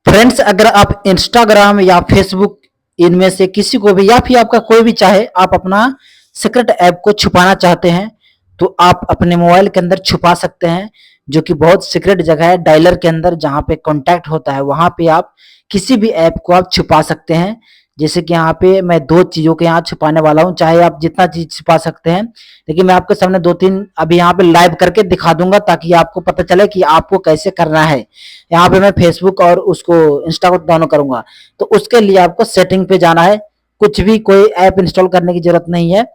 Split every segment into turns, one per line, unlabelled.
Friends, अगर आप Instagram या फेसबुक इनमें से किसी को भी या फिर आपका कोई भी चाहे आप अपना सीक्रेट ऐप को छुपाना चाहते हैं तो आप अपने मोबाइल के अंदर छुपा सकते हैं, जो कि बहुत सीक्रेट जगह है डायलर के अंदर जहां पे कॉन्टैक्ट होता है वहां पे आप किसी भी ऐप को आप छुपा सकते हैं। जैसे कि यहाँ पे मैं दो चीजों के यहाँ छुपाने वाला हूँ, चाहे आप जितना चीज छुपा सकते हैं, लेकिन मैं आपके सामने दो तीन अभी यहाँ पे लाइव करके दिखा दूंगा ताकि आपको पता चले कि आपको कैसे करना है। यहाँ पे मैं फेसबुक और उसको इंस्टा को डाउनलोड करूंगा, तो उसके लिए आपको सेटिंग पे जाना है। कुछ भी कोई ऐप इंस्टॉल करने की जरूरत नहीं है।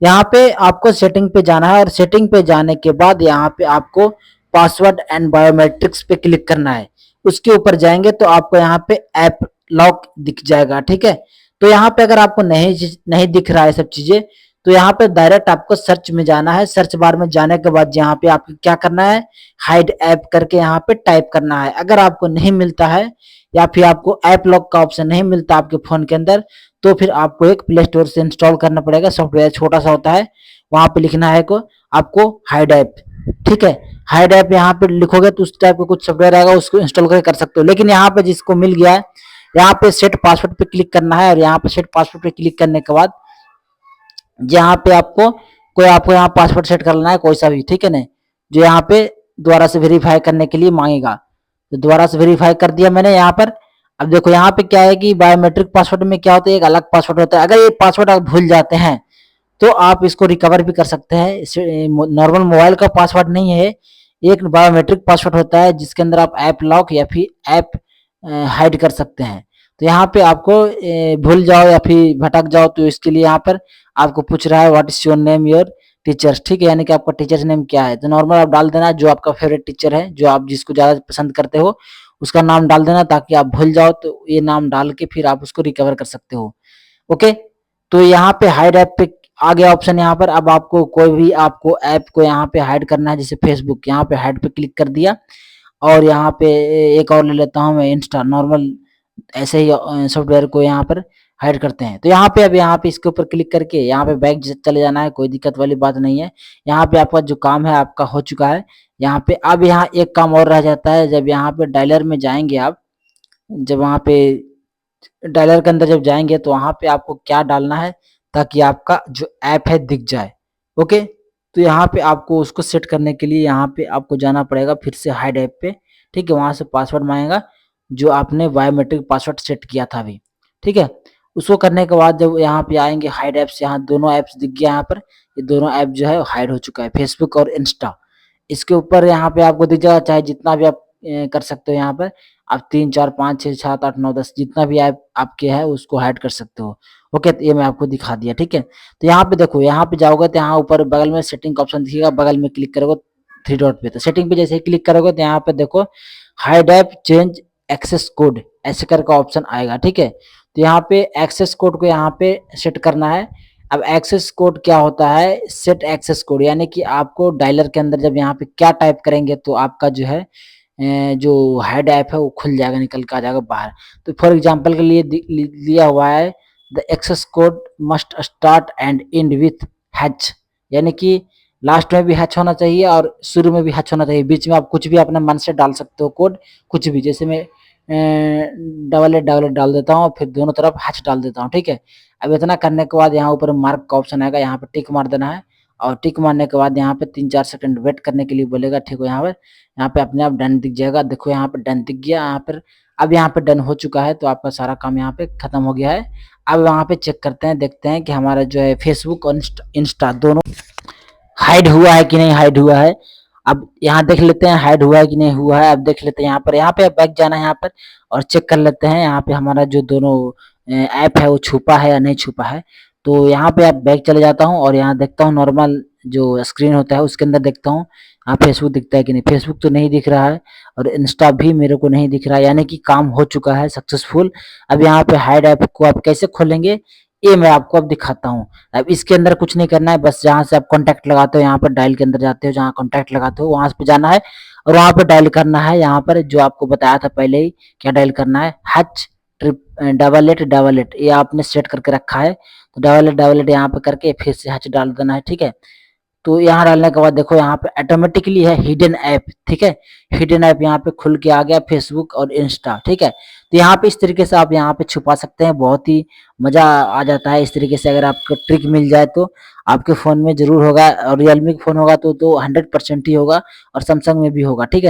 यहाँ पे आपको सेटिंग पे जाना है और सेटिंग पे जाने के बाद यहाँ पे आपको पासवर्ड एंड बायोमेट्रिक्स पे क्लिक करना है। उसके ऊपर जाएंगे तो आपको यहाँ पे ऐप लॉक दिख जाएगा, ठीक है। तो यहाँ पे अगर आपको नहीं नहीं दिख रहा है सब चीजें, तो यहाँ पे डायरेक्ट आपको सर्च में जाना है। सर्च बार में जाने के बाद यहाँ पे आपको क्या करना है, हाइड ऐप करके यहाँ पे टाइप करना है। अगर आपको नहीं मिलता है या फिर आपको ऐप लॉक का ऑप्शन नहीं मिलता आपके फोन के अंदर, तो फिर आपको एक प्ले स्टोर से इंस्टॉल करना पड़ेगा। सॉफ्टवेयर छोटा सा होता है, वहां पे लिखना है को आपको हाइड ऐप, ठीक है। हाइड ऐप यहाँ पे लिखोगे तो उस टाइप का कुछ सॉफ्टवेयर आएगा, उसको इंस्टॉल करके कर सकते हो। लेकिन यहाँ पे जिसको मिल गया है, यहाँ पे सेट पासवर्ड पे क्लिक करना है और यहाँ पे सेट पासवर्ड पे क्लिक करने के बाद यहाँ पे आपको यहाँ पासवर्ड सेट कर लेना है कोई सा भी, ठीक है ना, जो यहाँ पे दोबारा से वेरीफाई करने के लिए मांगेगा। तो दोबारा से वेरीफाई कर दिया मैंने यहाँ पर। अब देखो यहाँ पे क्या है कि बायोमेट्रिक पासवर्ड में क्या होता है, एक अलग पासवर्ड होता है। अगर ये पासवर्ड आप भूल जाते हैं तो आप इसको रिकवर भी कर सकते हैं। नॉर्मल मोबाइल का पासवर्ड नहीं है, एक बायोमेट्रिक पासवर्ड होता है जिसके अंदर आप ऐप लॉक या फिर ऐप हाइड कर सकते हैं। तो यहाँ पे आपको भूल जाओ या फिर भटक जाओ तो इसके लिए यहाँ पर आपको पूछ रहा है what is your name your teachers, ठीक है, यानी कि आपका टीचर्स नेम क्या है। तो नॉर्मल आप डाल देना जो आपका फेवरेट टीचर है, जो आप जिसको ज्यादा पसंद करते हो उसका नाम डाल देना, ताकि आप भूल जाओ तो ये नाम डाल के फिर आप उसको रिकवर कर सकते हो। ओके, तो यहाँ पे हाइड ऐप पे आ गया ऑप्शन। यहाँ पर अब आपको कोई भी आपको ऐप को यहाँ पे हाइड करना है, जैसे फेसबुक, यहाँ पे हाइड पे क्लिक कर दिया। और यहाँ पे एक और ले लेता हूँ मैं, इंस्टा। नॉर्मल ऐसे ही सॉफ्टवेयर को यहाँ पर हाइड करते हैं। तो यहाँ पे अब यहाँ पे इसके ऊपर क्लिक करके यहाँ पे बैक चले जाना है, कोई दिक्कत वाली बात नहीं है। यहाँ पे आपका जो काम है आपका हो चुका है। यहाँ पे अब यहाँ एक काम और रह जाता है, जब यहाँ पे डायलर में जाएंगे आप, जब वहाँ पे डायलर के अंदर जब जाएंगे तो वहाँ पे आपको क्या डालना है ताकि आपका जो ऐप है दिख जाए। ओके, तो यहाँ पे आपको उसको सेट करने के लिए यहाँ पे आपको जाना पड़ेगा फिर से हाइड ऐप पे, ठीक है। वहां से पासवर्ड मांगेगा जो आपने बायोमेट्रिक पासवर्ड सेट किया था अभी, ठीक है। उसको करने के बाद जब यहाँ पे आएंगे हाइड ऐप्स, यहाँ दोनों ऐप्स दिख गया। यहाँ पर ये दोनों ऐप जो है हाइड हो चुका है, फेसबुक और इंस्टा। इसके ऊपर यहाँ पे आपको दिख जाएगा, चाहे जितना भी आप कर सकते हो। यहाँ पर आप 3 4 5 6 7 8 9 10 जितना भी ऐप आपके है उसको हाइड कर सकते हो। ओके, तो ये मैं आपको दिखा दिया, ठीक है। तो यहाँ पे देखो, यहाँ पे जाओगे तो यहाँ ऊपर बगल में सेटिंग का ऑप्शन दिखेगा, बगल में क्लिक करोगे थ्री डॉट पे। तो सेटिंग पे जैसे ही क्लिक करोगे तो यहाँ पे देखो hide app change access code ऐसे करके ऑप्शन आएगा, ठीक है। तो यहाँ पे एक्सेस कोड को यहाँ पे सेट करना है। अब एक्सेस कोड क्या होता है, सेट एक्सेस कोड, यानी कि आपको डायलर के अंदर जब यहाँ पे क्या टाइप करेंगे तो आपका जो है जो हाइड ऐप है वो खुल जाएगा, निकल के आ जाएगा बाहर। तो फॉर एग्जांपल के लिए दिया हुआ है the access code must start and end with hash, यानी कि लास्ट में भी हैच होना चाहिए और शुरू में भी हैच होना चाहिए। बीच में आप कुछ भी अपने मन से डाल सकते हो कोड, कुछ भी। जैसे मैं डबल एट डाल देता हूँ, फिर दोनों तरफ हैच डाल देता हूँ, ठीक है। अब इतना करने के बाद यहाँ ऊपर मार्क का ऑप्शन आएगा, यहाँ पे टिक मार देना है। और टिक मारने के बाद यहाँ पे 3 4 सेकंड वेट करने के लिए बोलेगा, ठीक हो। यहाँ पे अपने आप डन दिख जाएगा। देखो यहाँ पे डन दिख गया यहाँ पर। अब यहाँ पे डन हो चुका है, तो आपका सारा काम यहाँ पे खत्म हो गया है। अब वहाँ पे चेक करते हैं, देखते हैं कि हमारा जो है फेसबुक और इंस्टा दोनों हाइड हुआ है कि नहीं हाइड हुआ है। अब यहाँ देख लेते हैं हाइड हुआ है कि नहीं हुआ है। अब देख लेते हैं यहाँ पे बैक जाना है यहाँ पर और चेक कर लेते हैं यहाँ पे हमारा जो दोनों ऐप है वो छुपा है या नहीं छुपा है। तो यहाँ पे आप बैक चले जाता हूँ और यहाँ देखता हूँ नॉर्मल जो स्क्रीन होता है उसके अंदर देखता हूँ यहाँ फेसबुक दिखता है कि नहीं। फेसबुक तो नहीं दिख रहा है और इंस्टा भी मेरे को नहीं दिख रहा है, यानी कि काम हो चुका है सक्सेसफुल। अब यहाँ पे हाइड ऐप को आप कैसे खोलेंगे ये मैं आपको अब दिखाता हूँ। अब इसके अंदर कुछ नहीं करना है, बस जहाँ से आप कॉन्टैक्ट लगाते हो यहाँ पर डायल के अंदर जाते हो, जहाँ कॉन्टैक्ट लगाते हो वहां पे जाना है और वहां पे डायल करना है। यहाँ पर जो आपको बताया था पहले ही, क्या डायल करना है, हैच ट्रिप डबल एट ये आपने सेट करके रखा है। तो डबल एट यहाँ पे करके फिर से हैच डाल देना है, ठीक है। तो यहाँ डालने के बाद देखो यहाँ पे ऑटोमेटिकली है हिडन ऐप, ठीक है। हिडन ऐप यहाँ पे खुल के आ गया, फेसबुक और इंस्टा, ठीक है। तो यहाँ पे इस तरीके से आप यहाँ पे छुपा सकते हैं, बहुत ही मजा आ जाता है इस तरीके से। अगर आपको ट्रिक मिल जाए तो आपके फोन में जरूर होगा, और रियलमी का फोन होगा तो 100% ही होगा, और सैमसंग में भी होगा, ठीक है ना।